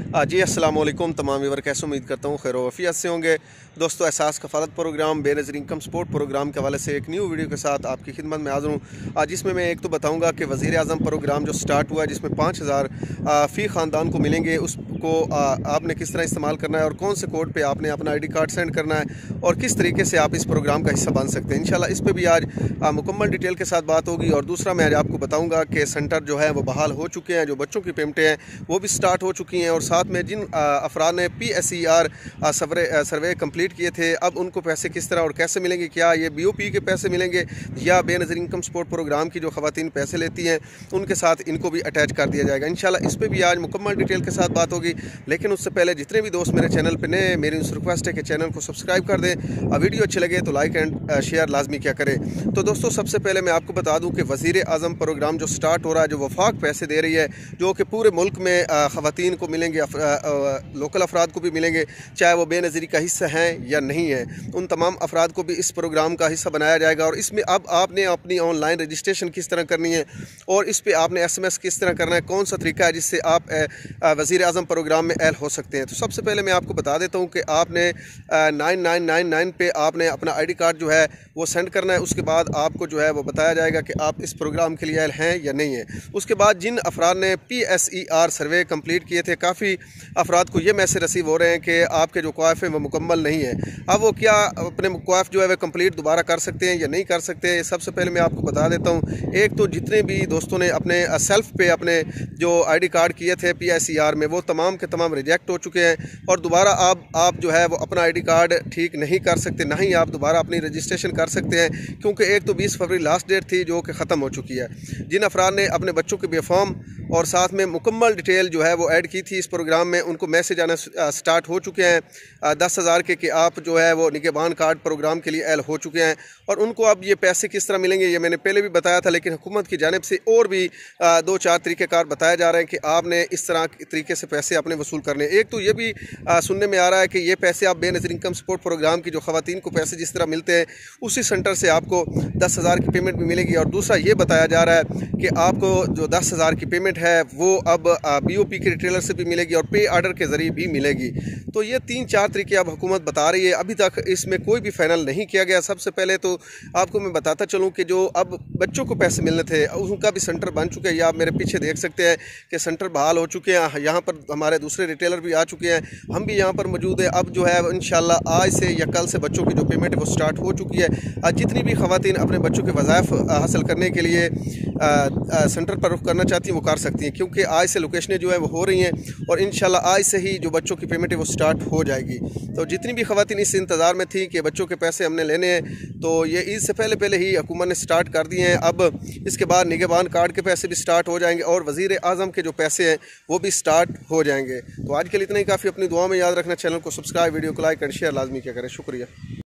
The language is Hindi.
जी अस्सलाम वालेकुम तमाम व्यूअर, कैसे उम्मीद करता हूँ खैर वफ़ियत से होंगे। दोस्तों, Ehsaas Kafalat programme Benazir income support programme के हवाले से एक न्यू वीडियो के साथ आपकी खिदमत में हाज़िर हूँ। जिसमें मैं एक तो बताऊँगा कि वज़ीर आज़म प्रोग्राम जो स्टार्ट हुआ है, जिसमें 5000 फ़ी ख़ानदान को मिलेंगे, उसको आपने किस तरह इस्तेमाल करना है और कौन से कोड पर आपने अपना ID कार्ड सेंड करना है और किस तरीके से आप इस प्रोग्राम का हिस्सा बन सकते हैं। इंशाल्लाह इस पर भी आज मुकम्मल डिटेल के साथ बात होगी। और दूसरा मैं आज आपको बताऊँगा कि सेंटर जो है वो बहाल हो चुके हैं, जो बच्चों की पेमेंटें हैं वो भी स्टार्ट हो चुकी हैं, और साथ में जिन अफराद ने PSER सर्वे कंप्लीट किए थे, अब उनको पैसे किस तरह और कैसे मिलेंगे, क्या ये BOP के पैसे मिलेंगे या बेनज़ीर इनकम सपोर्ट प्रोग्राम की जो ख़वातीन पैसे लेती हैं उनके साथ इनको भी अटैच कर दिया जाएगा। इंशाल्लाह इस पर भी आज मुकम्मल डिटेल के साथ बात होगी। लेकिन उससे पहले जितने भी दोस्त मेरे चैनल पर नए, मेरी उस रिक्वेस्ट है कि चैनल को सब्सक्राइब कर दें। वीडियो अच्छी लगे तो लाइक एंड शेयर लाजमी क्या करें। तो दोस्तों, सबसे पहले मैं आपको बता दूँ कि वज़ीर आज़म प्रोग्राम जो स्टार्ट हो रहा है, जो वफाक पैसे दे रही है, जो कि पूरे मुल्क में ख़वातीन को मिलेंगे, लोकल अफराद को भी मिलेंगे, चाहे वो बेनज़ीरी का हिस्सा हैं या नहीं है, उन तमाम अफराद को भी इस प्रोग्राम का हिस्सा बनाया जाएगा। और इसमें अब आपने अपनी ऑनलाइन रजिस्ट्रेशन किस तरह करनी है और इस पर आपने SMS किस तरह करना है, कौन सा तरीका है जिससे आप वज़ीर आज़म प्रोग्राम में एल हो सकते हैं। तो सबसे पहले मैं आपको बता देता हूँ कि आपने 9999 पे आपने अपना ID कार्ड जो है वो सेंड करना है। उसके बाद आपको जो है वो बताया जाएगा कि आप इस प्रोग्राम के लिए एल हैं या नहीं है। उसके बाद जिन अफराद ने PSER सर्वे कंप्लीट किए थे, काफ़ी अफराद को ये मैसेज रिसीव हो रहे हैं कि आपके जो क्वाइफ हैं वो मुकम्मल नहीं है। अब वो क्या अपने क्वाइफ जो है वह कंप्लीट दोबारा कर सकते हैं या नहीं कर सकते, सबसे पहले मैं आपको बता देता हूँ। एक तो जितने भी दोस्तों ने अपने सेल्फ पे अपने जो ID कार्ड किए थे PSER में, वो तमाम के तमाम रिजेक्ट हो चुके हैं और दोबारा आप जो है वो अपना ID कार्ड ठीक नहीं कर सकते, ना ही आप दोबारा अपनी रजिस्ट्रेशन कर सकते हैं, क्योंकि एक तो 20 फरवरी लास्ट डेट थी जो कि ख़त्म हो चुकी है। जिन अफराद ने अपने बच्चों के बेफॉर्म और साथ में मुकम्मल डिटेल जो है वो ऐड की थी इस प्रोग्राम में, उनको मैसेज आना स्टार्ट हो चुके हैं 10,000 के कि आप जो है वो निगहबान कार्ड प्रोग्राम के लिए एल हो चुके हैं। और उनको अब ये पैसे किस तरह मिलेंगे ये मैंने पहले भी बताया था, लेकिन हुकूमत की जानिब से और भी 2-4 तरीक़ेकार बताए जा रहे हैं कि आपने इस तरह तरीके से पैसे अपने वसूल करने। एक तो ये भी सुनने में आ रहा है कि ये पैसे आप बेनज़ीर इनकम सपोर्ट प्रोग्राम की जो ख़वातीन को पैसे जिस तरह मिलते हैं उसी सेंटर से आपको 10,000 की पेमेंट भी मिलेगी। और दूसरा ये बताया जा रहा है कि आपको जो 10,000 की पेमेंट है वो अब BOP के रिटेलर से भी मिलेगी और पे आर्डर के ज़रिए भी मिलेगी। तो ये 3-4 तरीके अब हुकूमत बता रही है, अभी तक इसमें कोई भी फाइनल नहीं किया गया। सबसे पहले तो आपको मैं बताता चलूँ कि जो अब बच्चों को पैसे मिलने थे उनका भी सेंटर बन चुके हैं। या आप मेरे पीछे देख सकते हैं कि सेंटर बहाल हो चुके हैं, यहाँ पर हमारे दूसरे रिटेलर भी आ चुके हैं, हम भी यहाँ पर मौजूद है। अब जो है इंशाल्लाह आज से या कल से बच्चों की जो पेमेंट है वो स्टार्ट हो चुकी है। जितनी भी ख़वातीन अपने बच्चों के वज़ाइफ हासिल करने के लिए सेंटर पर रुख करना चाहती हैं वो कर सकती हैं, क्योंकि आज से लोकेशनें जो है वो हो रही हैं और इंशाल्लाह आज से ही जो बच्चों की पेमेंट है वो स्टार्ट हो जाएगी। तो जितनी भी ख़वातीन इस इंतज़ार में थी कि बच्चों के पैसे हमने लेने हैं, तो ये ईद से पहले ही हुकूमत ने स्टार्ट कर दिए हैं। अब इसके बाद निगहबान कार्ड के पैसे भी स्टार्ट हो जाएंगे और वज़ीर आज़म के जो पैसे हैं वो भी स्टार्ट हो जाएंगे। तो आज के लिए इतना ही काफ़ी। अपनी दुआ में याद रखना, चैनल को सब्सक्राइब, वीडियो को लाइक एंड शेयर लाजमी क्या करें। शुक्रिया।